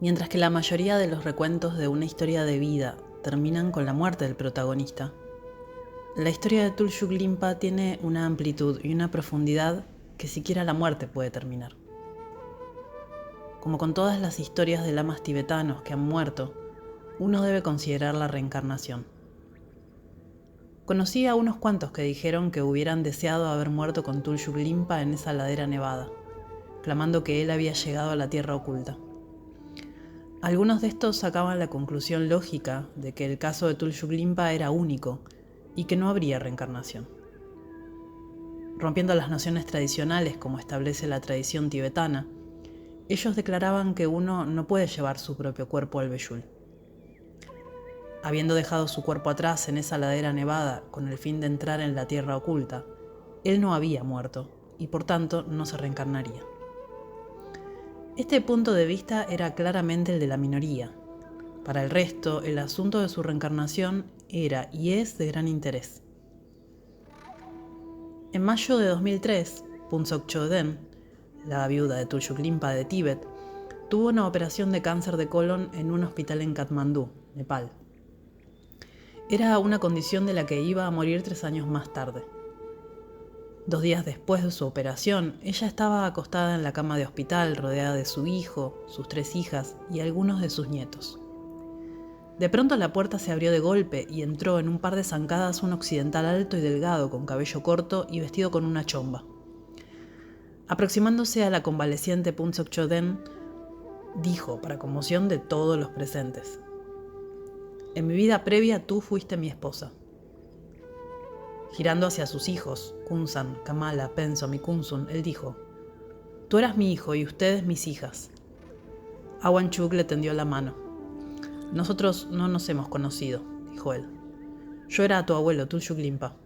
Mientras que la mayoría de los recuentos de una historia de vida terminan con la muerte del protagonista, la historia de Tulshuk Limpa tiene una amplitud y una profundidad que siquiera la muerte puede terminar. Como con todas las historias de lamas tibetanos que han muerto, uno debe considerar la reencarnación. Conocí a unos cuantos que dijeron que hubieran deseado haber muerto con Tulshuk Limpa en esa ladera nevada, clamando que él había llegado a la tierra oculta. Algunos de estos sacaban la conclusión lógica de que el caso de Tulshuk Limpa era único y que no habría reencarnación. Rompiendo las nociones tradicionales como establece la tradición tibetana, ellos declaraban que uno no puede llevar su propio cuerpo al Beyul. Habiendo dejado su cuerpo atrás en esa ladera nevada con el fin de entrar en la tierra oculta, él no había muerto y por tanto no se reencarnaría. Este punto de vista era claramente el de la minoría. Para el resto, el asunto de su reencarnación era y es de gran interés. En mayo de 2003, Phuntsok Choden, la viuda de Tulshuk Limpa de Tíbet, tuvo una operación de cáncer de colon en un hospital en Katmandú, Nepal. Era una condición de la que iba a morir 3 años más tarde. 2 días después de su operación, ella estaba acostada en la cama de hospital rodeada de su hijo, sus 3 hijas y algunos de sus nietos. De pronto la puerta se abrió de golpe y entró en un par de zancadas un occidental alto y delgado con cabello corto y vestido con una chomba. Aproximándose a la convaleciente Phuntsok Choden, dijo para conmoción de todos los presentes: «En mi vida previa tú fuiste mi esposa». Girando hacia sus hijos, Kunsan, Kamala, Pensom y Kunsun, él dijo: «Tú eras mi hijo y ustedes mis hijas». Awanchuk le tendió la mano. «Nosotros no nos hemos conocido», dijo él. «Yo era tu abuelo, Tulshuk Limpa».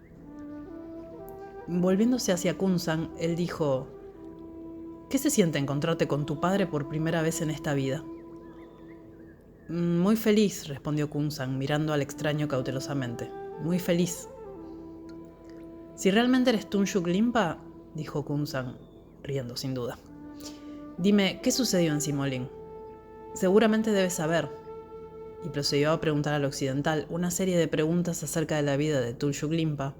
Volviéndose hacia Kunsan, él dijo: «¿Qué se siente encontrarte con tu padre por primera vez en esta vida?» «Muy feliz», respondió Kunsan, mirando al extraño cautelosamente. «Muy feliz». «Si realmente eres Tulshuk Limpa», dijo Kunsan, riendo sin duda, «dime, ¿qué sucedió en Simolín? Seguramente debes saber». Y procedió a preguntar al occidental una serie de preguntas acerca de la vida de Tulshuk Limpa,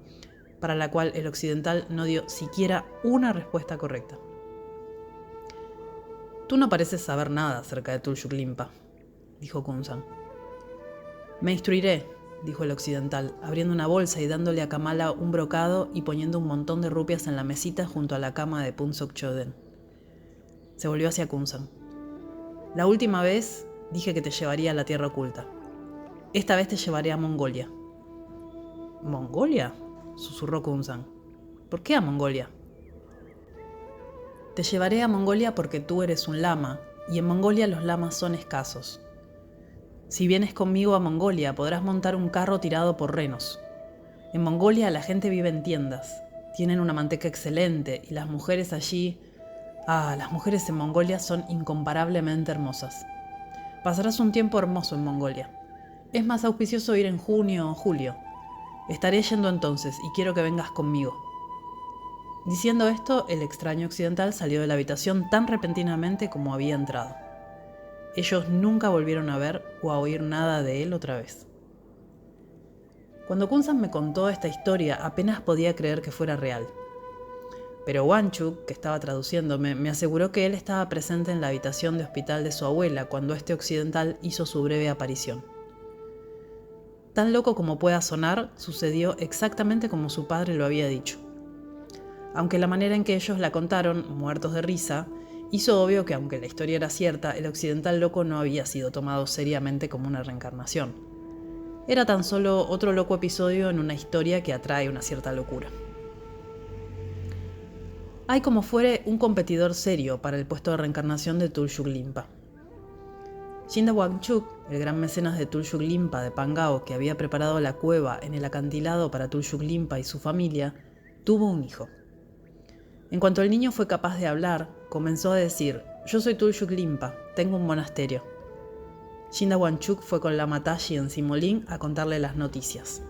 para la cual el occidental no dio siquiera una respuesta correcta. «Tú no pareces saber nada acerca de Tulshuk Limpa», dijo Kunsan. «Me instruiré», dijo el occidental, abriendo una bolsa y dándole a Kamala un brocado y poniendo un montón de rupias en la mesita junto a la cama de Phuntsok Choden. Se volvió hacia Kunsan. «La última vez dije que te llevaría a la tierra oculta. Esta vez te llevaré a Mongolia». «¿Mongolia?», susurró Kunsan. «¿Por qué a Mongolia?» «Te llevaré a Mongolia porque tú eres un lama, y en Mongolia los lamas son escasos. Si vienes conmigo a Mongolia podrás montar un carro tirado por renos. En Mongolia la gente vive en tiendas, tienen una manteca excelente y las mujeres allí... las mujeres en Mongolia son incomparablemente hermosas. Pasarás un tiempo hermoso en Mongolia. Es más auspicioso ir en junio o julio. Estaré yendo entonces y quiero que vengas conmigo». Diciendo esto, el extraño occidental salió de la habitación tan repentinamente como había entrado. Ellos nunca volvieron a ver o a oír nada de él otra vez. Cuando Kunsan me contó esta historia, apenas podía creer que fuera real. Pero Wanchuk, que estaba traduciéndome, me aseguró que él estaba presente en la habitación de hospital de su abuela cuando este occidental hizo su breve aparición. Tan loco como pueda sonar, sucedió exactamente como su padre lo había dicho. Aunque la manera en que ellos la contaron, muertos de risa, hizo obvio que aunque la historia era cierta, el occidental loco no había sido tomado seriamente como una reencarnación. Era tan solo otro loco episodio en una historia que atrae una cierta locura. Hay como fuere un competidor serio para el puesto de reencarnación de Tulshuk Limpa. Shinda Wangchuk, el gran mecenas de Tulshuk Limpa de Pangao que había preparado la cueva en el acantilado para Tulshuk Limpa y su familia, tuvo un hijo. En cuanto el niño fue capaz de hablar, comenzó a decir: «Yo soy Tulshuk Limpa, tengo un monasterio». Shinda Wangchuk fue con Lama Tashi en Simolín a contarle las noticias.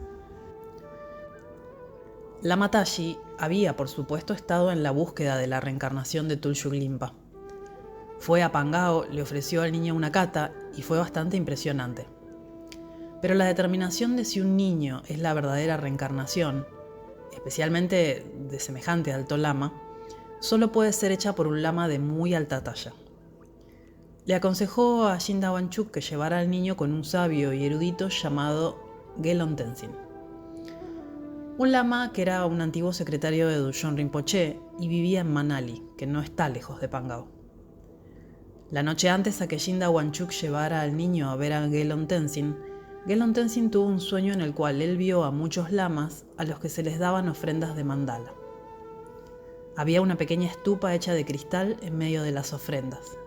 Lama Tashi había, por supuesto, estado en la búsqueda de la reencarnación de Tulshuk Limpa. Fue a Pangao, le ofreció al niño una cata y fue bastante impresionante. Pero la determinación de si un niño es la verdadera reencarnación, especialmente de semejante alto lama, solo puede ser hecha por un lama de muy alta talla. Le aconsejó a Shinda Wanchuk que llevara al niño con un sabio y erudito llamado Gelon Tenzin, un lama que era un antiguo secretario de Dushan Rinpoche y vivía en Manali, que no está lejos de Pangao. La noche antes a que Shinda Wanchuk llevara al niño a ver a Gelon Tenzin tuvo un sueño en el cual él vio a muchos lamas a los que se les daban ofrendas de mandala. Había una pequeña estupa hecha de cristal en medio de las ofrendas.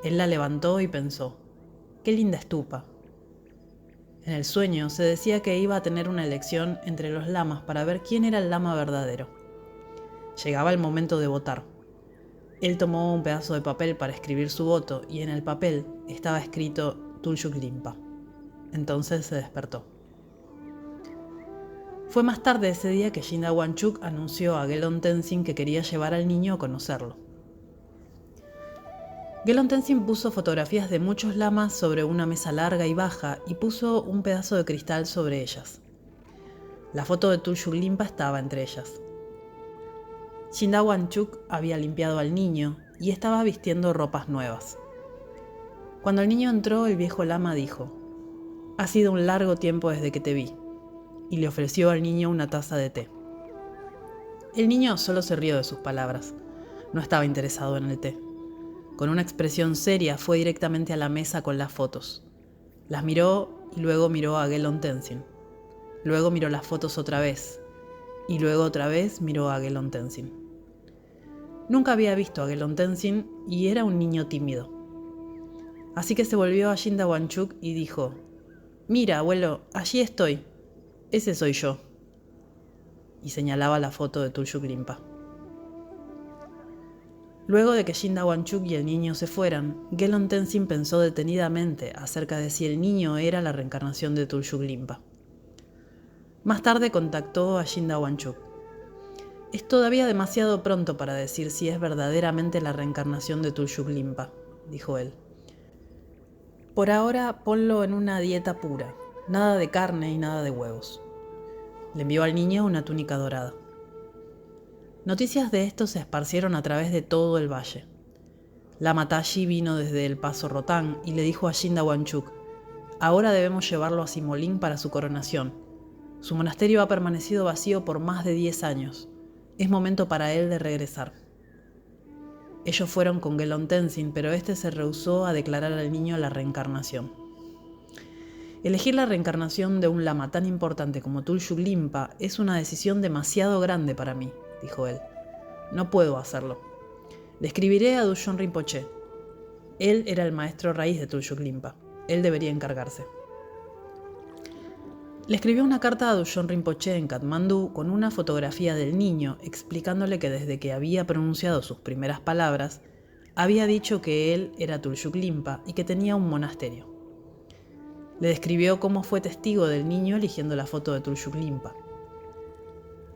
Él la levantó y pensó, ¡qué linda estupa! En el sueño se decía que iba a tener una elección entre los lamas para ver quién era el lama verdadero. Llegaba el momento de votar. Él tomó un pedazo de papel para escribir su voto y en el papel estaba escrito Tulshuk Limpa. Entonces se despertó. Fue más tarde ese día que Shinda Wanchuk anunció a Gelon Tenzin que quería llevar al niño a conocerlo. Gelon Tenzin puso fotografías de muchos lamas sobre una mesa larga y baja y puso un pedazo de cristal sobre ellas. La foto de Tulshuk Limpa estaba entre ellas. Shinda Wanchuk había limpiado al niño y estaba vistiendo ropas nuevas. Cuando el niño entró, el viejo lama dijo, «Ha sido un largo tiempo desde que te vi», y le ofreció al niño una taza de té. El niño solo se rió de sus palabras. No estaba interesado en el té. Con una expresión seria fue directamente a la mesa con las fotos. Las miró y luego miró a Gelon Tenzin. Luego miró las fotos otra vez y luego otra vez miró a Gelon Tenzin. Nunca había visto a Gelon Tenzin y era un niño tímido. Así que se volvió a Shinda Wanchuk y dijo, «Mira, abuelo, allí estoy. Ese soy yo». Y señalaba la foto de Tulshuk Limpa. Luego de que Shinda Wanchuk y el niño se fueran, Gelon Tenzin pensó detenidamente acerca de si el niño era la reencarnación de Tulshuk Limpa. Más tarde contactó a Shinda Wanchuk. «Es todavía demasiado pronto para decir si es verdaderamente la reencarnación de Tulshuk Limpa», dijo él. «Por ahora ponlo en una dieta pura, nada de carne y nada de huevos». Le envió al niño una túnica dorada. Noticias de esto se esparcieron a través de todo el valle. Lama Tashi vino desde el paso Rotang y le dijo a Shinda Wanchuk, «Ahora debemos llevarlo a Simolín para su coronación. Su monasterio ha permanecido vacío por más de 10 años. Es momento para él de regresar». Ellos fueron con Gelon Tenzin, pero este se rehusó a declarar al niño la reencarnación. «Elegir la reencarnación de un lama tan importante como Tulshuk Limpa es una decisión demasiado grande para mí», dijo él. «No puedo hacerlo. Le escribiré a Dushan Rinpoche. Él era el maestro raíz de Tulshuk Limpa. Él debería encargarse». Le escribió una carta a Dushan Rinpoche en Katmandú con una fotografía del niño explicándole que desde que había pronunciado sus primeras palabras, había dicho que él era Tulshuk Limpa y que tenía un monasterio. Le describió cómo fue testigo del niño eligiendo la foto de Tulshuk Limpa.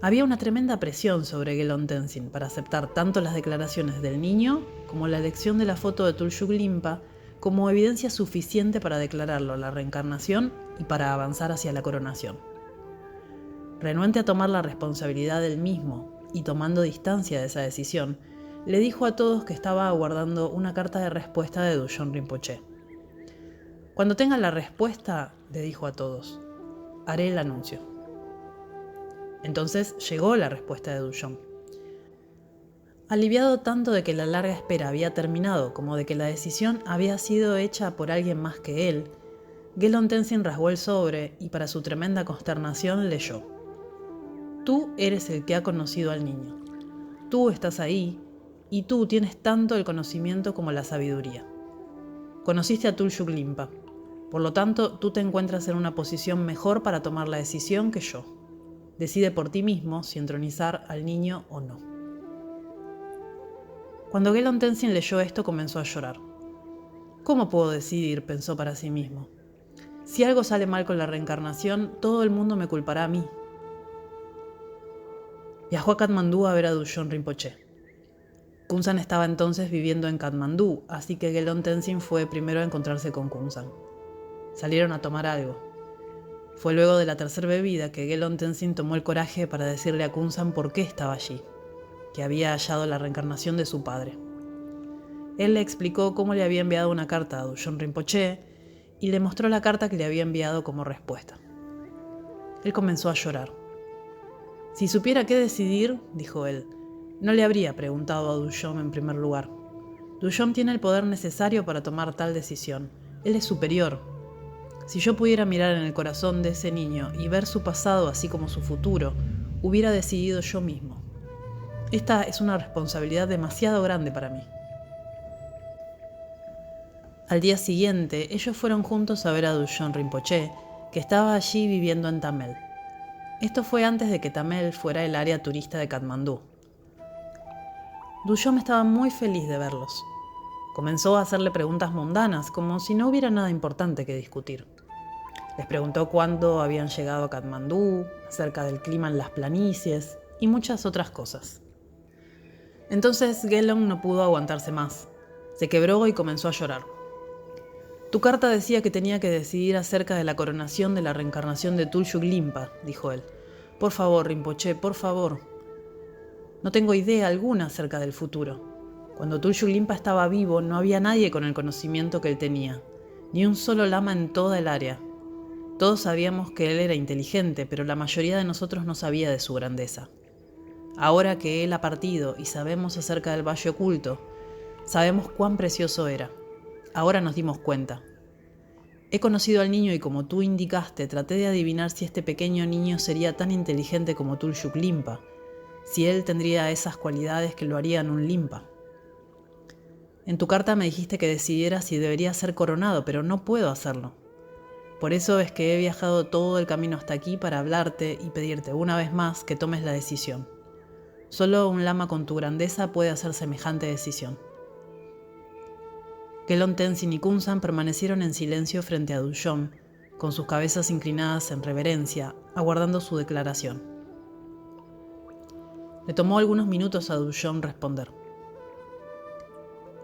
Había una tremenda presión sobre Gelon Tenzin para aceptar tanto las declaraciones del niño como la elección de la foto de Tulshuk Limpa como evidencia suficiente para declararlo la reencarnación y para avanzar hacia la coronación. Renuente a tomar la responsabilidad del mismo y tomando distancia de esa decisión, le dijo a todos que estaba aguardando una carta de respuesta de Dushan Rinpoche. «Cuando tenga la respuesta», le dijo a todos, «haré el anuncio». Entonces llegó la respuesta de Dushan. Aliviado tanto de que la larga espera había terminado como de que la decisión había sido hecha por alguien más que él, Gelon Tenzin rasgó el sobre y para su tremenda consternación leyó: «Tú eres el que ha conocido al niño. Tú estás ahí y tú tienes tanto el conocimiento como la sabiduría. Conociste a Tulshuk Limpa. Por lo tanto, tú te encuentras en una posición mejor para tomar la decisión que yo. Decide por ti mismo si entronizar al niño o no». Cuando Gelon Tenzin leyó esto, comenzó a llorar. «¿Cómo puedo decidir?», pensó para sí mismo. «Si algo sale mal con la reencarnación, todo el mundo me culpará a mí». Viajó a Katmandú a ver a Dushan Rinpoche. Kunsan estaba entonces viviendo en Katmandú, así que Gelon Tenzin fue primero a encontrarse con Kunsan. Salieron a tomar algo. Fue luego de la tercera bebida que Gelon Tenzin tomó el coraje para decirle a Kunsan por qué estaba allí, que había hallado la reencarnación de su padre. Él le explicó cómo le había enviado una carta a Dushan Rinpoche y le mostró la carta que le había enviado como respuesta. Él comenzó a llorar. Si supiera qué decidir, dijo él, no le habría preguntado a Dushan en primer lugar. Dushan tiene el poder necesario para tomar tal decisión. Él es superior. Si yo pudiera mirar en el corazón de ese niño y ver su pasado así como su futuro, hubiera decidido yo mismo. Esta es una responsabilidad demasiado grande para mí. Al día siguiente, ellos fueron juntos a ver a Dushan Rinpoche, que estaba allí viviendo en Tamel. Esto fue antes de que Tamel fuera el área turista de Katmandú. Dushan estaba muy feliz de verlos. Comenzó a hacerle preguntas mundanas, como si no hubiera nada importante que discutir. Les preguntó cuándo habían llegado a Katmandú, acerca del clima en las planicies y muchas otras cosas. Entonces Gelon no pudo aguantarse más. Se quebró y comenzó a llorar. Tu carta decía que tenía que decidir acerca de la coronación de la reencarnación de Tulshuk Limpa, dijo él. Por favor, Rinpoche, por favor. No tengo idea alguna acerca del futuro. Cuando Tulshuk Limpa estaba vivo, no había nadie con el conocimiento que él tenía, ni un solo lama en toda el área. Todos sabíamos que él era inteligente, pero la mayoría de nosotros no sabía de su grandeza. Ahora que él ha partido y sabemos acerca del Valle Oculto, sabemos cuán precioso era. Ahora nos dimos cuenta. He conocido al niño y como tú indicaste, traté de adivinar si este pequeño niño sería tan inteligente como Tulshuk Limpa, si él tendría esas cualidades que lo harían un Limpa. En tu carta me dijiste que decidiera si debería ser coronado, pero no puedo hacerlo. Por eso es que he viajado todo el camino hasta aquí para hablarte y pedirte una vez más que tomes la decisión. Solo un lama con tu grandeza puede hacer semejante decisión. Gelon Tenzin y Kunsan permanecieron en silencio frente a Dushan, con sus cabezas inclinadas en reverencia, aguardando su declaración. Le tomó algunos minutos a Dushan responder.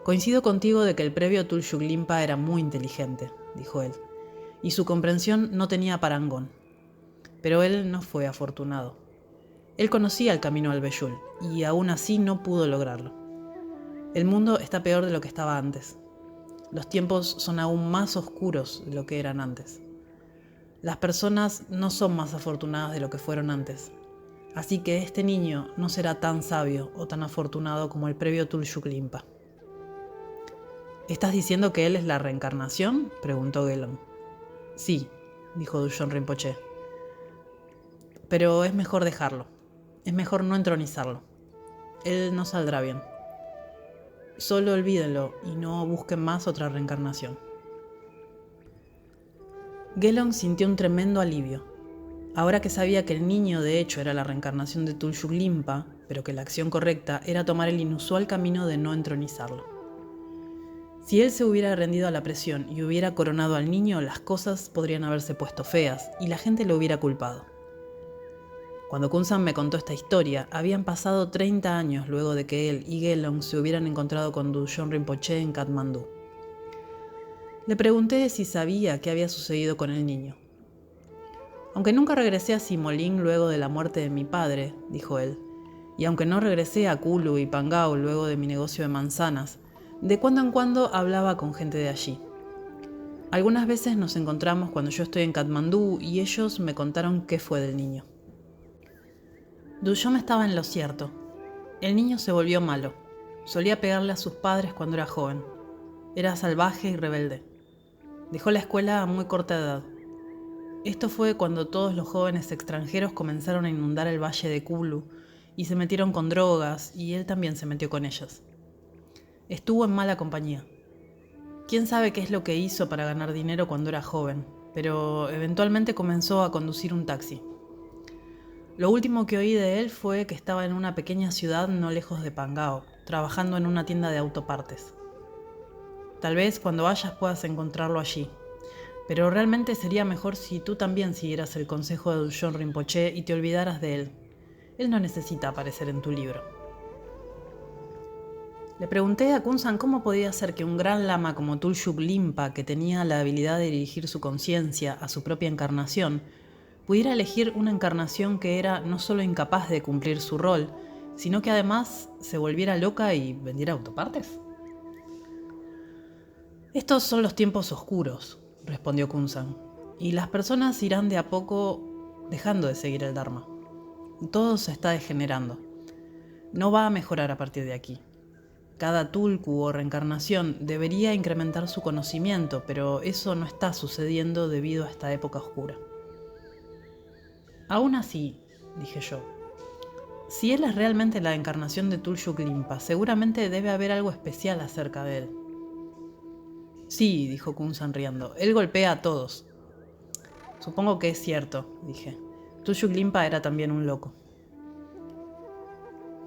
Coincido contigo de que el previo Tulshuk Limpa era muy inteligente, dijo él, y su comprensión no tenía parangón. Pero él no fue afortunado. Él conocía el camino al Beyul, y aún así no pudo lograrlo. El mundo está peor de lo que estaba antes. Los tiempos son aún más oscuros de lo que eran antes. Las personas no son más afortunadas de lo que fueron antes. Así que este niño no será tan sabio o tan afortunado como el previo Tulshuk Limpa. ¿Estás diciendo que él es la reencarnación?, preguntó Gelon. Sí, dijo Dushan Rinpoche. Pero es mejor dejarlo. Es mejor no entronizarlo. Él no saldrá bien. Solo olvídenlo y no busquen más otra reencarnación. Gelon sintió un tremendo alivio. Ahora que sabía que el niño de hecho era la reencarnación de Tulshuk Limpa, pero que la acción correcta era tomar el inusual camino de no entronizarlo. Si él se hubiera rendido a la presión y hubiera coronado al niño, las cosas podrían haberse puesto feas y la gente lo hubiera culpado. Cuando Kunsan me contó esta historia, habían pasado 30 años luego de que él y Gelon se hubieran encontrado con Dushan Rinpoche en Katmandú. Le pregunté si sabía qué había sucedido con el niño. Aunque nunca regresé a Simolín luego de la muerte de mi padre, dijo él, y aunque no regresé a Kulu y Pangao luego de mi negocio de manzanas, de cuando en cuando hablaba con gente de allí. Algunas veces nos encontramos cuando yo estoy en Katmandú y ellos me contaron qué fue del niño. Dushan estaba en lo cierto. El niño se volvió malo. Solía pegarle a sus padres cuando era joven. Era salvaje y rebelde. Dejó la escuela a muy corta edad. Esto fue cuando todos los jóvenes extranjeros comenzaron a inundar el valle de Kulu y se metieron con drogas, y él también se metió con ellas. Estuvo en mala compañía. Quién sabe qué es lo que hizo para ganar dinero cuando era joven, pero eventualmente comenzó a conducir un taxi. Lo último que oí de él fue que estaba en una pequeña ciudad no lejos de Pangao, trabajando en una tienda de autopartes. Tal vez cuando vayas puedas encontrarlo allí. Pero realmente sería mejor si tú también siguieras el consejo de Dushan Rinpoche y te olvidaras de él. Él no necesita aparecer en tu libro. Le pregunté a Kunsan cómo podía ser que un gran lama como Tulshuk Limpa, que tenía la habilidad de dirigir su conciencia a su propia encarnación, pudiera elegir una encarnación que era no solo incapaz de cumplir su rol, sino que además se volviera loca y vendiera autopartes. Estos son los tiempos oscuros, respondió Kunsan, y las personas irán de a poco dejando de seguir el Dharma. Todo se está degenerando. No va a mejorar a partir de aquí. Cada tulku o reencarnación debería incrementar su conocimiento, pero eso no está sucediendo debido a esta época oscura. Aún así, dije yo, si él es realmente la encarnación de Tulshuk Limpa, seguramente debe haber algo especial acerca de él. Sí, dijo Kunsan riendo, él golpea a todos. Supongo que es cierto, dije. Tulshuk Limpa era también un loco.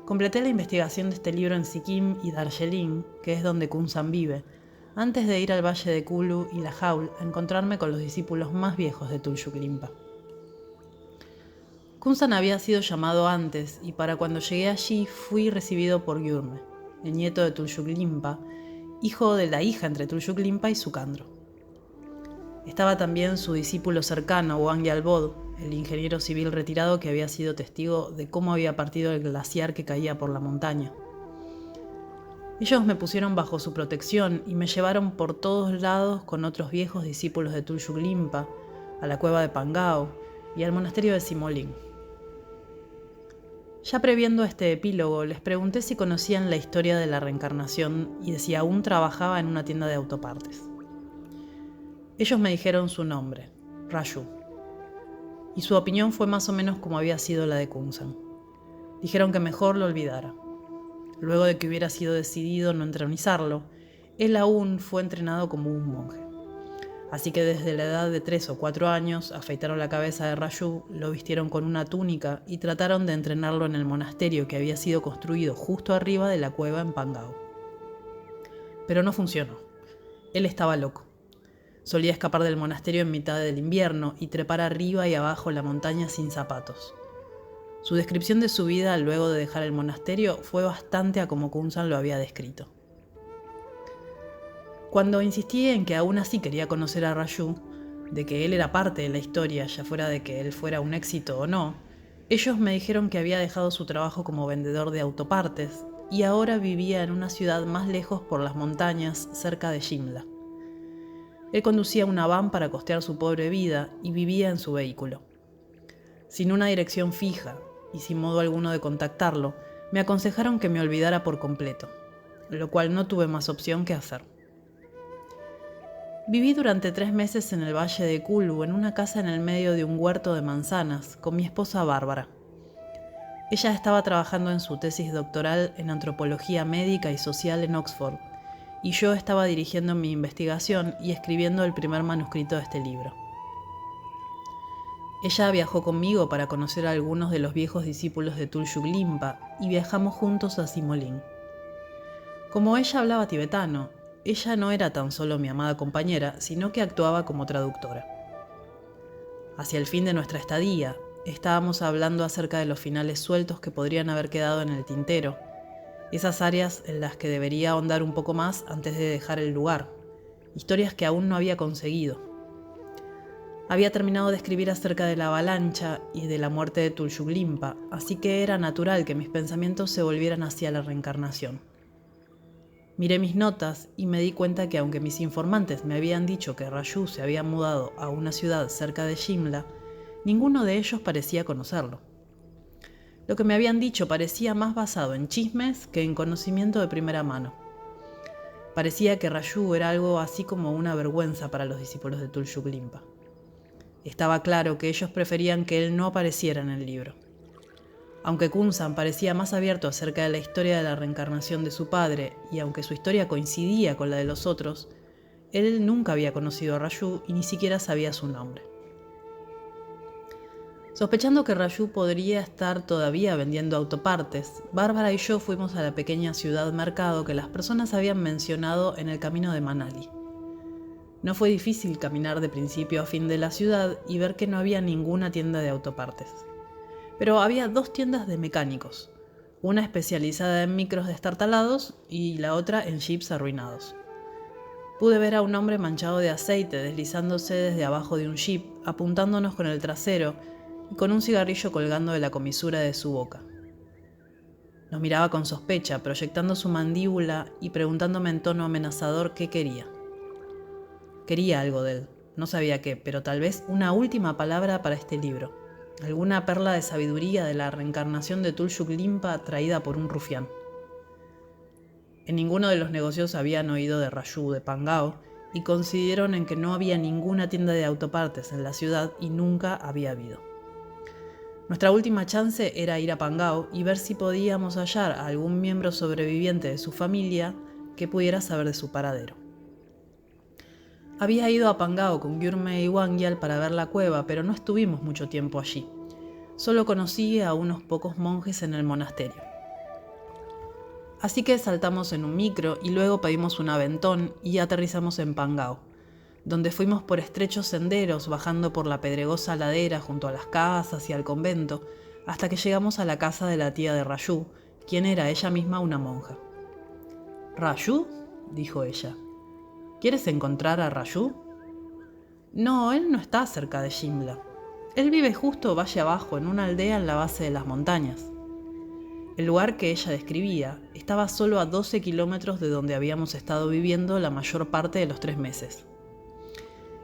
Completé la investigación de este libro en Sikkim y Darjeeling, que es donde Kunsan vive, antes de ir al valle de Kulu y Lahaul a encontrarme con los discípulos más viejos de Tulshuk Limpa. Kunsan había sido llamado antes y para cuando llegué allí fui recibido por Gyurme, el nieto de Tulshuk Limpa, hijo de la hija entre Tulshuk Limpa y Sukandro. Estaba también su discípulo cercano, Wangyal Bod, el ingeniero civil retirado que había sido testigo de cómo había partido el glaciar que caía por la montaña. Ellos me pusieron bajo su protección y me llevaron por todos lados con otros viejos discípulos de Tulshuk Limpa, a la cueva de Pangao y al monasterio de Simolín. Ya previendo este epílogo, les pregunté si conocían la historia de la reencarnación y de si aún trabajaba en una tienda de autopartes. Ellos me dijeron su nombre, Raju, y su opinión fue más o menos como había sido la de Kunsan. Dijeron que mejor lo olvidara. Luego de que hubiera sido decidido no entronizarlo, él aún fue entrenado como un monje. Así que desde la edad de 3 o 4 años afeitaron la cabeza de Raju, lo vistieron con una túnica y trataron de entrenarlo en el monasterio que había sido construido justo arriba de la cueva en Pangao. Pero no funcionó. Él estaba loco. Solía escapar del monasterio en mitad del invierno y trepar arriba y abajo la montaña sin zapatos. Su descripción de su vida luego de dejar el monasterio fue bastante a como Kunsan lo había descrito. Cuando insistí en que aún así quería conocer a Raju, de que él era parte de la historia, ya fuera de que él fuera un éxito o no, ellos me dijeron que había dejado su trabajo como vendedor de autopartes y ahora vivía en una ciudad más lejos por las montañas cerca de Shimla. Él conducía una van para costear su pobre vida y vivía en su vehículo. Sin una dirección fija y sin modo alguno de contactarlo, me aconsejaron que me olvidara por completo, lo cual no tuve más opción que hacer. Viví durante 3 meses en el valle de Kulu, en una casa en el medio de un huerto de manzanas, con mi esposa Bárbara. Ella estaba trabajando en su tesis doctoral en antropología médica y social en Oxford, y yo estaba dirigiendo mi investigación y escribiendo el primer manuscrito de este libro. Ella viajó conmigo para conocer a algunos de los viejos discípulos de Tulshuk Limpa y viajamos juntos a Simolín. Como ella hablaba tibetano, ella no era tan solo mi amada compañera, sino que actuaba como traductora. Hacia el fin de nuestra estadía, estábamos hablando acerca de los finales sueltos que podrían haber quedado en el tintero, esas áreas en las que debería ahondar un poco más antes de dejar el lugar, historias que aún no había conseguido. Había terminado de escribir acerca de la avalancha y de la muerte de Tulshuk Limpa, así que era natural que mis pensamientos se volvieran hacia la reencarnación. Miré mis notas y me di cuenta que aunque mis informantes me habían dicho que Raju se había mudado a una ciudad cerca de Shimla, ninguno de ellos parecía conocerlo. Lo que me habían dicho parecía más basado en chismes que en conocimiento de primera mano. Parecía que Raju era algo así como una vergüenza para los discípulos de Tulshuk Limpa. Estaba claro que ellos preferían que él no apareciera en el libro. Aunque Kunsan parecía más abierto acerca de la historia de la reencarnación de su padre, y aunque su historia coincidía con la de los otros, él nunca había conocido a Raju y ni siquiera sabía su nombre. Sospechando que Raju podría estar todavía vendiendo autopartes, Bárbara y yo fuimos a la pequeña ciudad mercado que las personas habían mencionado en el camino de Manali. No fue difícil caminar de principio a fin de la ciudad y ver que no había ninguna tienda de autopartes. Pero había 2 tiendas de mecánicos, una especializada en micros destartalados y la otra en jeeps arruinados. Pude ver a un hombre manchado de aceite deslizándose desde abajo de un jeep, apuntándonos con el trasero y con un cigarrillo colgando de la comisura de su boca. Nos miraba con sospecha, proyectando su mandíbula y preguntándome en tono amenazador qué quería. Quería algo de él, no sabía qué, pero tal vez una última palabra para este libro, alguna perla de sabiduría de la reencarnación de Tulshuk Limpa traída por un rufián. En ninguno de los negocios habían oído de Raju, de Pangao, y coincidieron en que no había ninguna tienda de autopartes en la ciudad y nunca había habido. Nuestra última chance era ir a Pangao y ver si podíamos hallar a algún miembro sobreviviente de su familia que pudiera saber de su paradero. Había ido a Pangao con Gyurme y Wangyal para ver la cueva, pero no estuvimos mucho tiempo allí. Solo conocí a unos pocos monjes en el monasterio. Así que saltamos en un micro y luego pedimos un aventón y aterrizamos en Pangao, donde fuimos por estrechos senderos bajando por la pedregosa ladera junto a las casas y al convento, hasta que llegamos a la casa de la tía de Raju, quien era ella misma una monja. «¿Raju?», dijo ella. «¿Quieres encontrar a Raju?» «No, él no está cerca de Shimla. Él vive justo valle abajo en una aldea en la base de las montañas». El lugar que ella describía estaba solo a 12 kilómetros de donde habíamos estado viviendo la mayor parte de los 3 meses.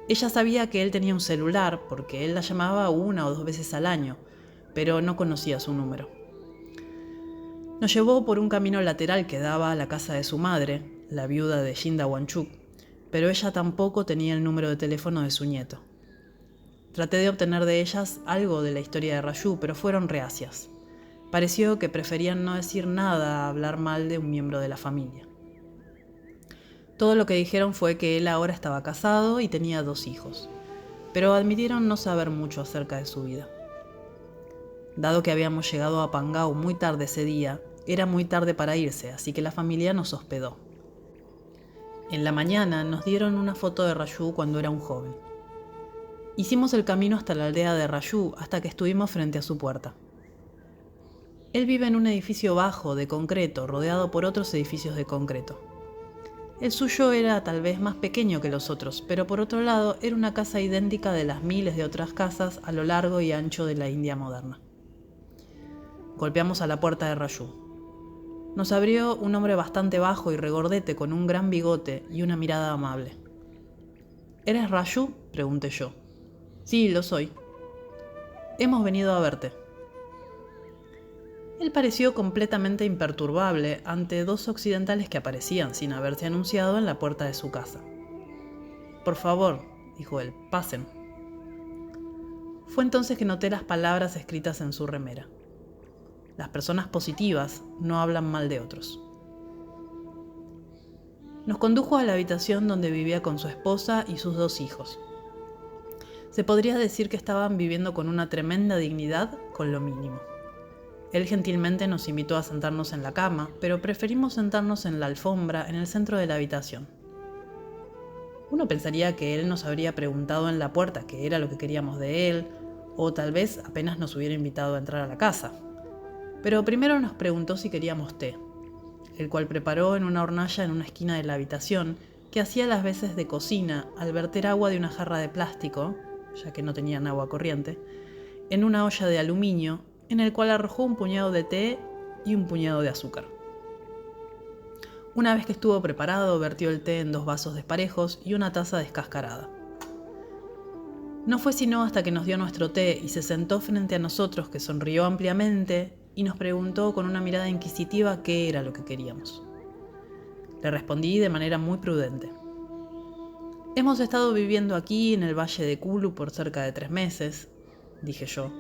Ella sabía que él tenía un celular porque él la llamaba 1 o 2 veces al año, pero no conocía su número. Nos llevó por un camino lateral que daba a la casa de su madre, la viuda de Jinda Wanchuk, pero ella tampoco tenía el número de teléfono de su nieto. Traté de obtener de ellas algo de la historia de Raju, pero fueron reacias. Pareció que preferían no decir nada a hablar mal de un miembro de la familia. Todo lo que dijeron fue que él ahora estaba casado y tenía 2 hijos, pero admitieron no saber mucho acerca de su vida. Dado que habíamos llegado a Pangao muy tarde ese día, era muy tarde para irse, así que la familia nos hospedó. En la mañana nos dieron una foto de Raju cuando era un joven. Hicimos el camino hasta la aldea de Raju hasta que estuvimos frente a su puerta. Él vive en un edificio bajo, de concreto, rodeado por otros edificios de concreto. El suyo era tal vez más pequeño que los otros, pero por otro lado era una casa idéntica de las miles de otras casas a lo largo y ancho de la India moderna. Golpeamos a la puerta de Raju. Nos abrió un hombre bastante bajo y regordete con un gran bigote y una mirada amable. «¿Eres Raju?», pregunté yo. «Sí, lo soy». «Hemos venido a verte». Él pareció completamente imperturbable ante 2 occidentales que aparecían sin haberse anunciado en la puerta de su casa. «Por favor», dijo él, «pasen». Fue entonces que noté las palabras escritas en su remera. Las personas positivas no hablan mal de otros. Nos condujo a la habitación donde vivía con su esposa y sus 2 hijos. Se podría decir que estaban viviendo con una tremenda dignidad con lo mínimo. Él gentilmente nos invitó a sentarnos en la cama, pero preferimos sentarnos en la alfombra en el centro de la habitación. Uno pensaría que él nos habría preguntado en la puerta qué era lo que queríamos de él, o tal vez apenas nos hubiera invitado a entrar a la casa. Pero primero nos preguntó si queríamos té, el cual preparó en una hornalla en una esquina de la habitación que hacía las veces de cocina al verter agua de una jarra de plástico, ya que no tenían agua corriente, en una olla de aluminio en el cual arrojó un puñado de té y un puñado de azúcar. Una vez que estuvo preparado, vertió el té en 2 vasos desparejos y una taza descascarada. No fue sino hasta que nos dio nuestro té y se sentó frente a nosotros que sonrió ampliamente y nos preguntó con una mirada inquisitiva qué era lo que queríamos. Le respondí de manera muy prudente. «Hemos estado viviendo aquí en el valle de Kulu por cerca de 3 meses», dije yo.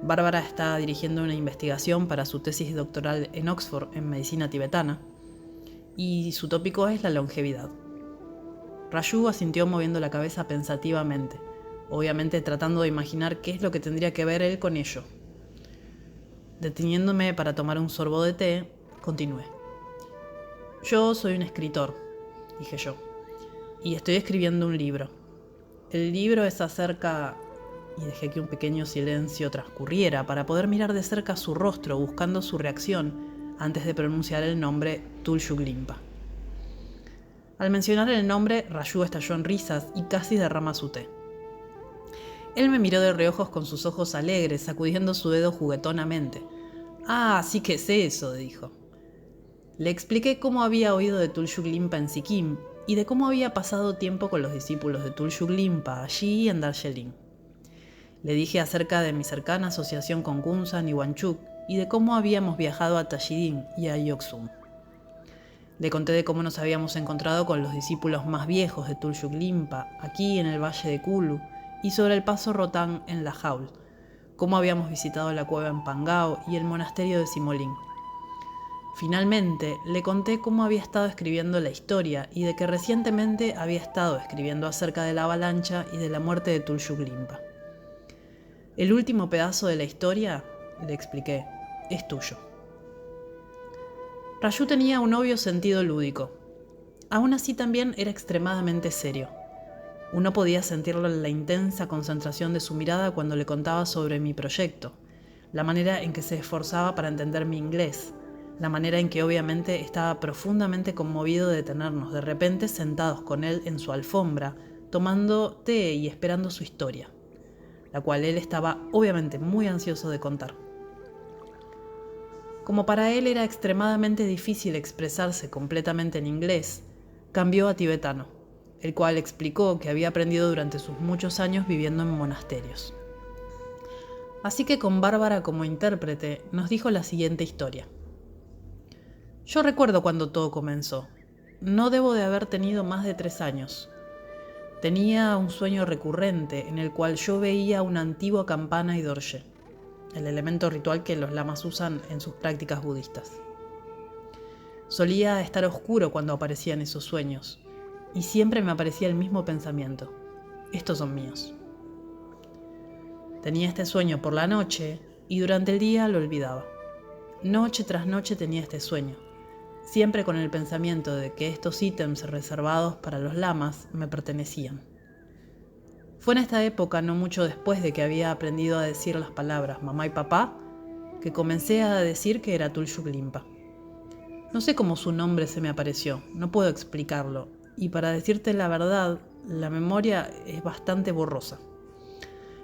Bárbara está dirigiendo una investigación para su tesis doctoral en Oxford en medicina tibetana y su tópico es la longevidad. Raju asintió moviendo la cabeza pensativamente, obviamente tratando de imaginar qué es lo que tendría que ver él con ello. Deteniéndome para tomar un sorbo de té, continué. «Yo soy un escritor», dije yo, «y estoy escribiendo un libro. El libro es acerca...» y dejé que un pequeño silencio transcurriera para poder mirar de cerca su rostro buscando su reacción antes de pronunciar el nombre Tulshuk Limpa. Al mencionar el nombre, Raju estalló en risas y casi derrama su té. Él me miró de reojos con sus ojos alegres, sacudiendo su dedo juguetonamente. «Ah, sí que es eso», dijo. Le expliqué cómo había oído de Tulshuk Limpa en Sikkim y de cómo había pasado tiempo con los discípulos de Tulshuk Limpa allí en Darjeeling. Le dije acerca de mi cercana asociación con Kunsan y Wanchuk y de cómo habíamos viajado a Tajidin y a Yoksum. Le conté de cómo nos habíamos encontrado con los discípulos más viejos de Tulshuk Limpa, aquí en el valle de Kulu, y sobre el paso Rotang en La Jaul, cómo habíamos visitado la cueva en Pangao y el monasterio de Simolín. Finalmente, le conté cómo había estado escribiendo la historia y de que recientemente había estado escribiendo acerca de la avalancha y de la muerte de Tulshuk Limpa. El último pedazo de la historia, le expliqué, es tuyo. Raju tenía un obvio sentido lúdico. Aún así también era extremadamente serio. Uno podía sentirlo en la intensa concentración de su mirada cuando le contaba sobre mi proyecto, la manera en que se esforzaba para entender mi inglés, la manera en que obviamente estaba profundamente conmovido de tenernos de repente sentados con él en su alfombra, tomando té y esperando su historia, la cual él estaba obviamente muy ansioso de contar. Como para él era extremadamente difícil expresarse completamente en inglés, cambió a tibetano, el cual explicó que había aprendido durante sus muchos años viviendo en monasterios. Así que con Bárbara como intérprete nos dijo la siguiente historia. Yo recuerdo cuando todo comenzó. No debo de haber tenido más de 3 años. Tenía un sueño recurrente en el cual yo veía una antigua campana y dorje, el elemento ritual que los lamas usan en sus prácticas budistas. Solía estar oscuro cuando aparecían esos sueños, y siempre me aparecía el mismo pensamiento: estos son míos. Tenía este sueño por la noche y durante el día lo olvidaba. Noche tras noche tenía este sueño, siempre con el pensamiento de que estos ítems reservados para los lamas me pertenecían. Fue en esta época, no mucho después de que había aprendido a decir las palabras mamá y papá, que comencé a decir que era Tulshuk Limpa. No sé cómo su nombre se me apareció, no puedo explicarlo, y para decirte la verdad, la memoria es bastante borrosa.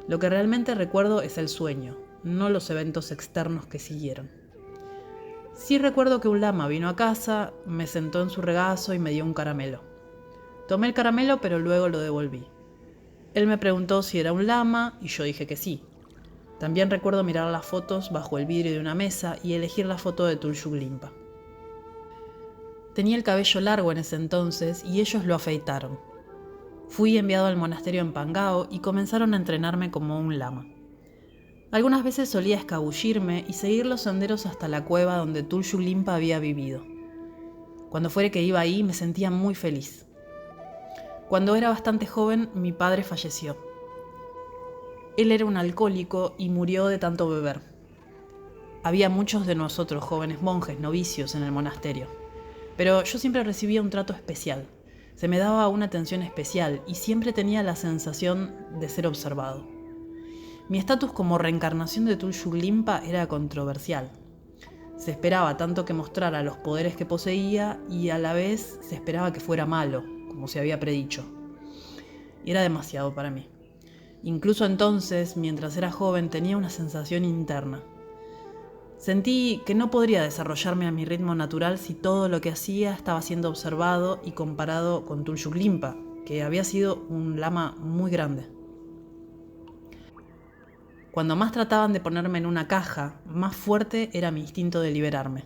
Lo que realmente recuerdo es el sueño, no los eventos externos que siguieron. Sí recuerdo que un lama vino a casa, me sentó en su regazo y me dio un caramelo. Tomé el caramelo, pero luego lo devolví. Él me preguntó si era un lama y yo dije que sí. También recuerdo mirar las fotos bajo el vidrio de una mesa y elegir la foto de Tulshuk Limpa. Tenía el cabello largo en ese entonces y ellos lo afeitaron. Fui enviado al monasterio en Pangao y comenzaron a entrenarme como un lama. Algunas veces solía escabullirme y seguir los senderos hasta la cueva donde Tulshuk Limpa había vivido. Cuando fuera que iba ahí me sentía muy feliz. Cuando era bastante joven, mi padre falleció. Él era un alcohólico y murió de tanto beber. Había muchos de nosotros jóvenes monjes novicios en el monasterio, pero yo siempre recibía un trato especial. Se me daba una atención especial y siempre tenía la sensación de ser observado. Mi estatus como reencarnación de Tulshuk Limpa era controversial. Se esperaba tanto que mostrara los poderes que poseía y a la vez se esperaba que fuera malo, como se había predicho. Y era demasiado para mí. Incluso entonces, mientras era joven, tenía una sensación interna. Sentí que no podría desarrollarme a mi ritmo natural si todo lo que hacía estaba siendo observado y comparado con Tulshuk Limpa, que había sido un lama muy grande. Cuando más trataban de ponerme en una caja, más fuerte era mi instinto de liberarme.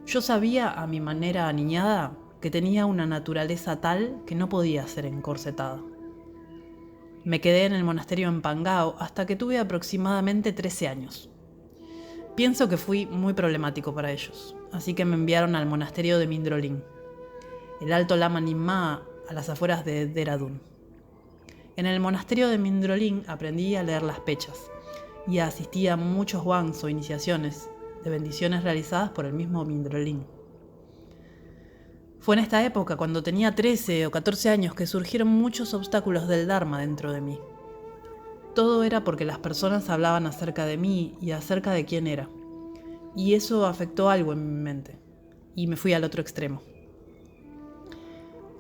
Yo sabía, a mi manera aniñada, que tenía una naturaleza tal que no podía ser encorsetada. Me quedé en el monasterio en Pangao hasta que tuve aproximadamente 13 años. Pienso que fui muy problemático para ellos, así que me enviaron al monasterio de Mindrolin, el alto lama Nimma, a las afueras de Dehradún. En el monasterio de Mindrolin aprendí a leer las pechas y asistí a muchos wangs o iniciaciones de bendiciones realizadas por el mismo Mindrolin. Fue en esta época, cuando tenía 13 o 14 años, que surgieron muchos obstáculos del Dharma dentro de mí. Todo era porque las personas hablaban acerca de mí y acerca de quién era. y eso afectó algo en mi mente, y me fui al otro extremo.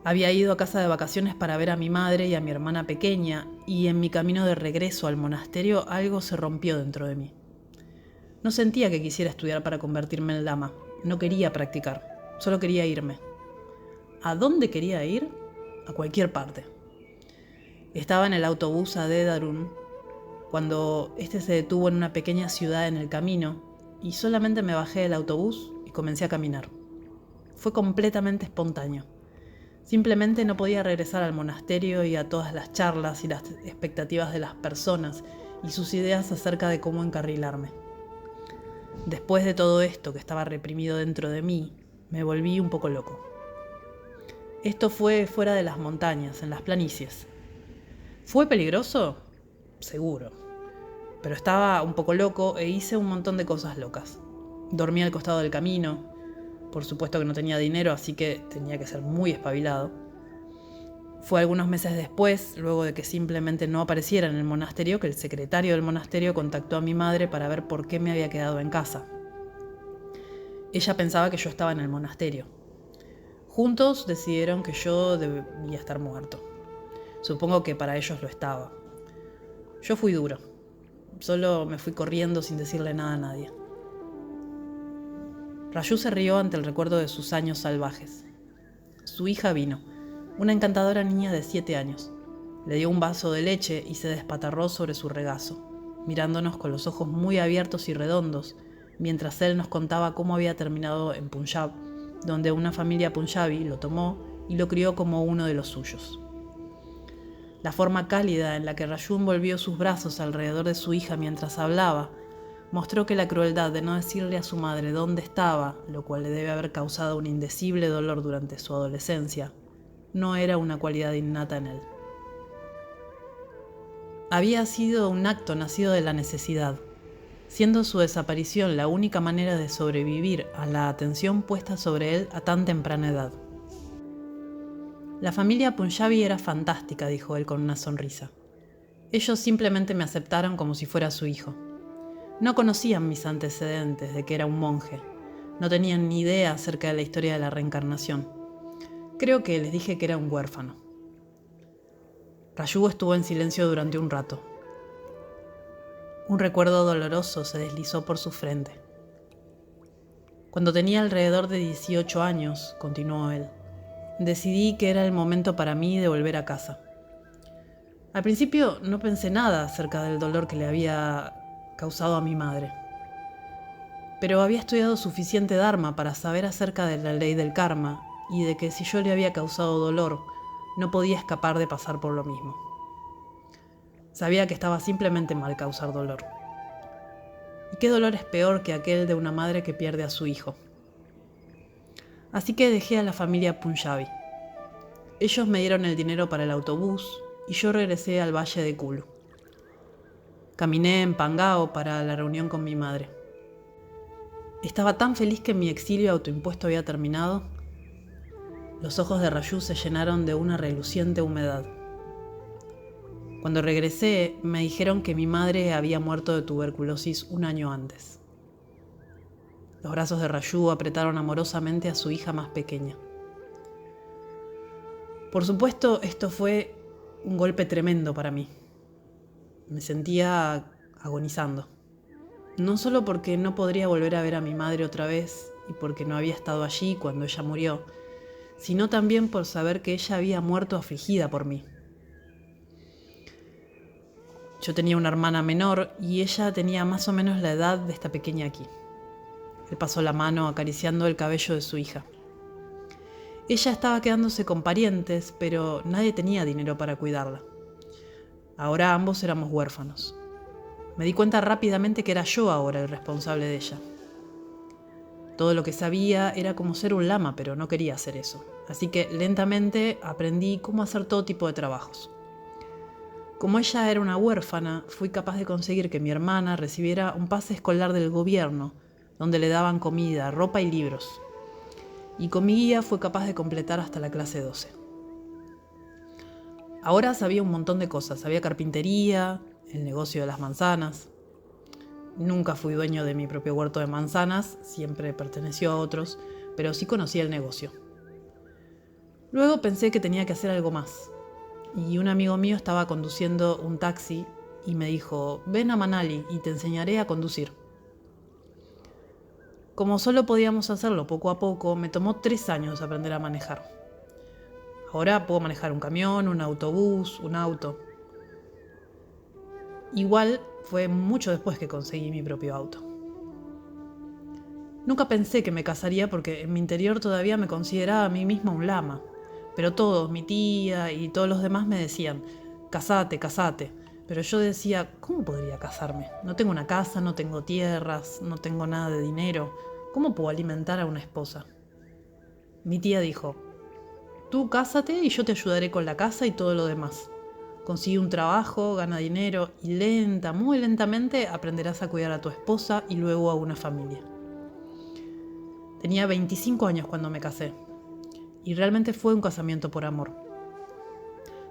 Había ido a casa de vacaciones para ver a mi madre y a mi hermana pequeña, y en mi camino de regreso al monasterio algo se rompió dentro de mí. No sentía que quisiera estudiar para convertirme en lama, no quería practicar, solo quería irme. ¿A dónde quería ir? A cualquier parte. Estaba en el autobús a Dedarun cuando este se detuvo en una pequeña ciudad en el camino y solamente me bajé del autobús y comencé a caminar. Fue completamente espontáneo. Simplemente no podía regresar al monasterio y a todas las charlas y las expectativas de las personas y sus ideas acerca de cómo encarrilarme. Después de todo esto que estaba reprimido dentro de mí, me volví un poco loco. Esto fue fuera de las montañas, en las planicies. ¿Fue peligroso? Seguro. Pero estaba un poco loco e hice un montón de cosas locas. Dormí al costado del camino. Por supuesto que no tenía dinero, así que tenía que ser muy espabilado. Fue algunos meses después, luego de que simplemente no apareciera en el monasterio, que el secretario del monasterio contactó a mi madre para ver por qué me había quedado en casa. Ella pensaba que yo estaba en el monasterio. Juntos decidieron que yo debía estar muerto. Supongo que para ellos lo estaba. Yo fui duro. Solo me fui corriendo sin decirle nada a nadie. Raju se rió ante el recuerdo de sus años salvajes. Su hija vino, una encantadora niña de 7 años. Le dio un vaso de leche y se despatarró sobre su regazo, mirándonos con los ojos muy abiertos y redondos, mientras él nos contaba cómo había terminado en Punjab, donde una familia punjabi lo tomó y lo crió como uno de los suyos. La forma cálida en la que Raju envolvió sus brazos alrededor de su hija mientras hablaba mostró que la crueldad de no decirle a su madre dónde estaba, lo cual le debe haber causado un indecible dolor durante su adolescencia, no era una cualidad innata en él. Había sido un acto nacido de la necesidad, siendo su desaparición la única manera de sobrevivir a la atención puesta sobre él a tan temprana edad. La familia Punjabi era fantástica, dijo él con una sonrisa. Ellos simplemente me aceptaron como si fuera su hijo. No conocían mis antecedentes de que era un monje. No tenían ni idea acerca de la historia de la reencarnación. Creo que les dije que era un huérfano. Raju estuvo en silencio durante un rato. Un recuerdo doloroso se deslizó por su frente. Cuando tenía alrededor de 18 años, continuó él, decidí que era el momento para mí de volver a casa. Al principio no pensé nada acerca del dolor que le había causado a mi madre. Pero había estudiado suficiente Dharma para saber acerca de la ley del karma y de que si yo le había causado dolor, no podía escapar de pasar por lo mismo. Sabía que estaba simplemente mal causar dolor. ¿Y qué dolor es peor que aquel de una madre que pierde a su hijo? Así que dejé a la familia Punjabi. Ellos me dieron el dinero para el autobús y yo regresé al valle de Kulu. Caminé en Pangao para la reunión con mi madre. Estaba tan feliz que mi exilio autoimpuesto había terminado. Los ojos de Raju se llenaron de una reluciente humedad. Cuando regresé, me dijeron que mi madre había muerto de tuberculosis un año antes. Los brazos de Raju apretaron amorosamente a su hija más pequeña. Por supuesto, esto fue un golpe tremendo para mí. Me sentía agonizando. No solo porque no podría volver a ver a mi madre otra vez y porque no había estado allí cuando ella murió, sino también por saber que ella había muerto afligida por mí. Yo tenía una hermana menor y ella tenía más o menos la edad de esta pequeña aquí. Él pasó la mano acariciando el cabello de su hija. Ella estaba quedándose con parientes, pero nadie tenía dinero para cuidarla. Ahora ambos éramos huérfanos. Me di cuenta rápidamente que era yo ahora el responsable de ella. Todo lo que sabía era cómo ser un lama, pero no quería hacer eso. Así que lentamente aprendí cómo hacer todo tipo de trabajos. Como ella era una huérfana, fui capaz de conseguir que mi hermana recibiera un pase escolar del gobierno, donde le daban comida, ropa y libros. Y con mi guía fue capaz de completar hasta la clase 12. Ahora sabía un montón de cosas. Sabía carpintería, el negocio de las manzanas. Nunca fui dueño de mi propio huerto de manzanas, siempre perteneció a otros, pero sí conocía el negocio. Luego pensé que tenía que hacer algo más, y un amigo mío estaba conduciendo un taxi y me dijo: ven a Manali y te enseñaré a conducir. Como solo podíamos hacerlo poco a poco, me tomó 3 años aprender a manejar. Ahora puedo manejar un camión, un autobús, un auto. Igual fue mucho después que conseguí mi propio auto. Nunca pensé que me casaría porque en mi interior todavía me consideraba a mí misma un lama. Pero todos, mi tía y todos los demás me decían: casate, casate. Pero yo decía: ¿cómo podría casarme? No tengo una casa, no tengo tierras, no tengo nada de dinero. ¿Cómo puedo alimentar a una esposa? Mi tía dijo: tú cásate y yo te ayudaré con la casa y todo lo demás. Consigue un trabajo, gana dinero y muy lentamente aprenderás a cuidar a tu esposa y luego a una familia. Tenía 25 años cuando me casé y realmente fue un casamiento por amor.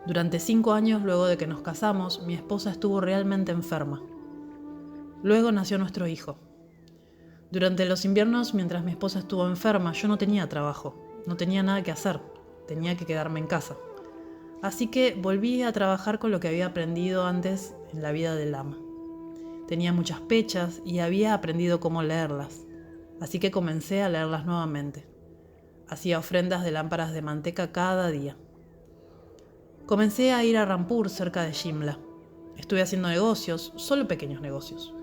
Durante 5 años luego de que nos casamos, mi esposa estuvo realmente enferma. Luego nació nuestro hijo. Durante los inviernos, mientras mi esposa estuvo enferma, yo no tenía trabajo, no tenía nada que hacer, tenía que quedarme en casa. Así que volví a trabajar con lo que había aprendido antes en la vida del lama. Tenía muchas pechas y había aprendido cómo leerlas, así que comencé a leerlas nuevamente. Hacía ofrendas de lámparas de manteca cada día. Comencé a ir a Rampur, cerca de Shimla. Estuve haciendo negocios, solo pequeños negocios.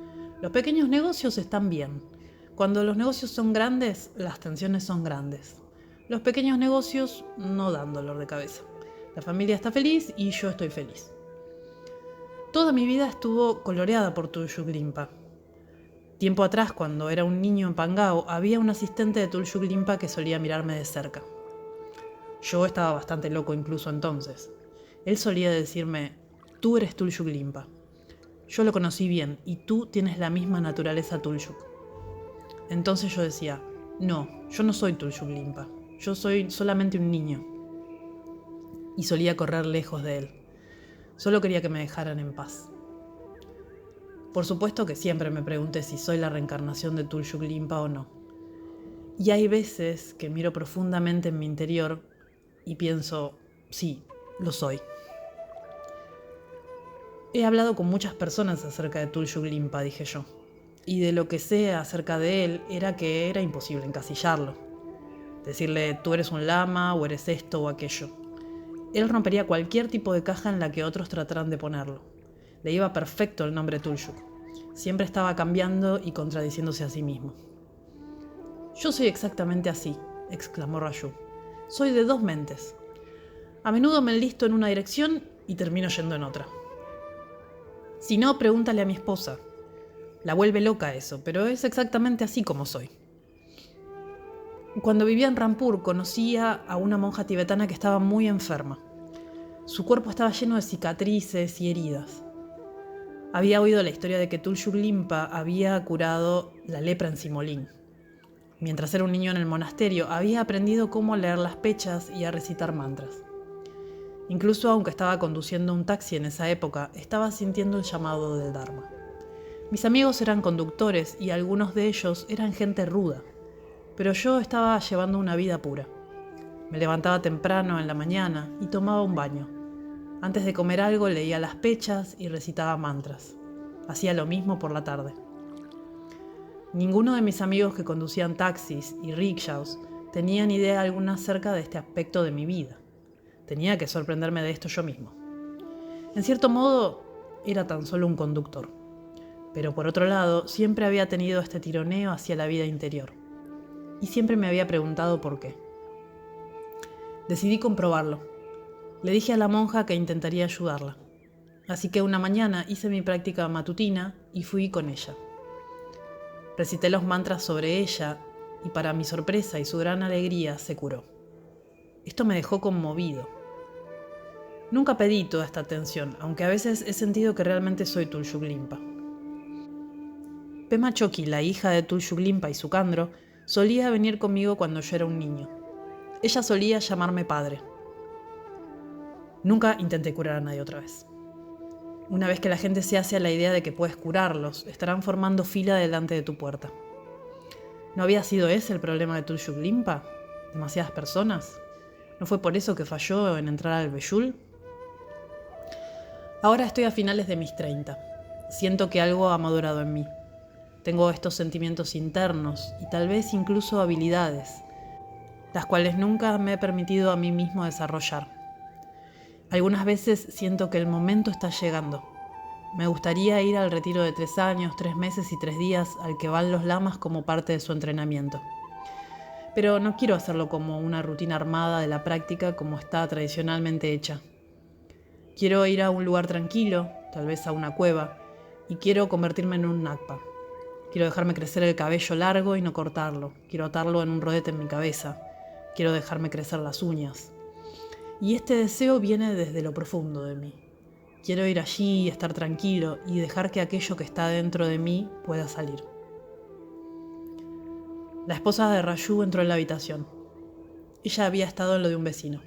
Los pequeños negocios están bien. Cuando los negocios son grandes, las tensiones son grandes. Los pequeños negocios no dan dolor de cabeza. La familia está feliz y yo estoy feliz. Toda mi vida estuvo coloreada por Tuljug Limpa. Tiempo atrás, cuando era un niño en Pangao, había un asistente de Tuljug Limpa que solía mirarme de cerca. Yo estaba bastante loco incluso entonces. Él solía decirme: tú eres Tuljug Limpa. Yo lo conocí bien y tú tienes la misma naturaleza Tuljug. Entonces yo decía: no, yo no soy Tuljug Limpa. Yo soy solamente un niño. Y solía correr lejos de él. Solo quería que me dejaran en paz. Por supuesto que siempre me pregunté si soy la reencarnación de Tuljug Limpa o no. Y hay veces que miro profundamente en mi interior y pienso: sí, lo soy. He hablado con muchas personas acerca de Tuljug Limpa, dije yo. Y de lo que sé acerca de él era que era imposible encasillarlo. Decirle: tú eres un lama o eres esto o aquello. Él rompería cualquier tipo de caja en la que otros trataran de ponerlo. Le iba perfecto el nombre Tuljug. Siempre estaba cambiando y contradiciéndose a sí mismo. Yo soy exactamente así, exclamó Raju. Soy de 2 mentes. A menudo me enlisto en una dirección y termino yendo en otra. Si no, pregúntale a mi esposa. La vuelve loca eso, pero es exactamente así como soy. Cuando vivía en Rampur, conocía a una monja tibetana que estaba muy enferma. Su cuerpo estaba lleno de cicatrices y heridas. Había oído la historia de que Tuljug Limpa había curado la lepra en Simolín. Mientras era un niño en el monasterio, había aprendido cómo leer las pechas y a recitar mantras. Incluso aunque estaba conduciendo un taxi en esa época, estaba sintiendo el llamado del Dharma. Mis amigos eran conductores y algunos de ellos eran gente ruda, pero yo estaba llevando una vida pura. Me levantaba temprano en la mañana y tomaba un baño. Antes de comer algo leía las pechas y recitaba mantras. Hacía lo mismo por la tarde. Ninguno de mis amigos que conducían taxis y rickshaws tenían idea alguna acerca de este aspecto de mi vida. Tenía que sorprenderme de esto yo mismo. En cierto modo, era tan solo un conductor. Pero por otro lado, siempre había tenido este tironeo hacia la vida interior. Y siempre me había preguntado por qué. Decidí comprobarlo. Le dije a la monja que intentaría ayudarla. Así que una mañana hice mi práctica matutina y fui con ella. Recité los mantras sobre ella y para mi sorpresa y su gran alegría se curó. Esto me dejó conmovido. Nunca pedí toda esta atención, aunque a veces he sentido que realmente soy Tuljug Limpa. Pema Chokhi, la hija de Tuljug Limpa y Sukandro, solía venir conmigo cuando yo era un niño. Ella solía llamarme padre. Nunca intenté curar a nadie otra vez. Una vez que la gente se hace a la idea de que puedes curarlos, estarán formando fila delante de tu puerta. ¿No había sido ese el problema de Tulshuk Limpa? ¿Demasiadas personas? ¿No fue por eso que falló en entrar al Beyul? Ahora estoy a finales de mis 30. Siento que algo ha madurado en mí. Tengo estos sentimientos internos y tal vez incluso habilidades, las cuales nunca me he permitido a mí mismo desarrollar. Algunas veces siento que el momento está llegando. Me gustaría ir al retiro de 3 años, 3 meses y 3 días al que van los lamas como parte de su entrenamiento. Pero no quiero hacerlo como una rutina armada de la práctica como está tradicionalmente hecha. Quiero ir a un lugar tranquilo, tal vez a una cueva, y quiero convertirme en un nakpa. Quiero dejarme crecer el cabello largo y no cortarlo. Quiero atarlo en un rodete en mi cabeza. Quiero dejarme crecer las uñas. Y este deseo viene desde lo profundo de mí. Quiero ir allí, estar tranquilo y dejar que aquello que está dentro de mí pueda salir. La esposa de Raju entró en la habitación. Ella había estado en lo de un vecino.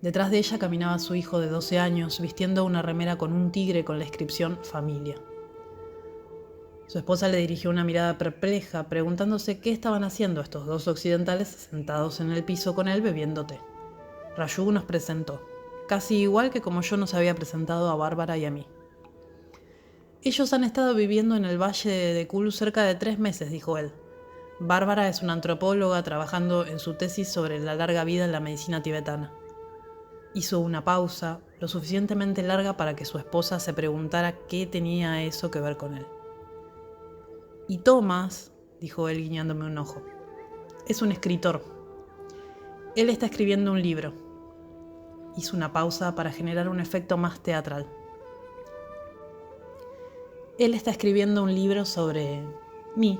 Detrás de ella caminaba su hijo de 12 años, vistiendo una remera con un tigre con la inscripción Familia. Su esposa le dirigió una mirada perpleja, preguntándose qué estaban haciendo estos dos occidentales sentados en el piso con él bebiendo té. Raju nos presentó, casi igual que como yo nos había presentado a Bárbara y a mí. Ellos han estado viviendo en el valle de Kulu cerca de 3 meses, dijo él. Bárbara es una antropóloga trabajando en su tesis sobre la larga vida en la medicina tibetana. Hizo una pausa, lo suficientemente larga para que su esposa se preguntara qué tenía eso que ver con él. Y Thomas, dijo él guiñándome un ojo, es un escritor. Él está escribiendo un libro. Hizo una pausa para generar un efecto más teatral. Él está escribiendo un libro sobre mí,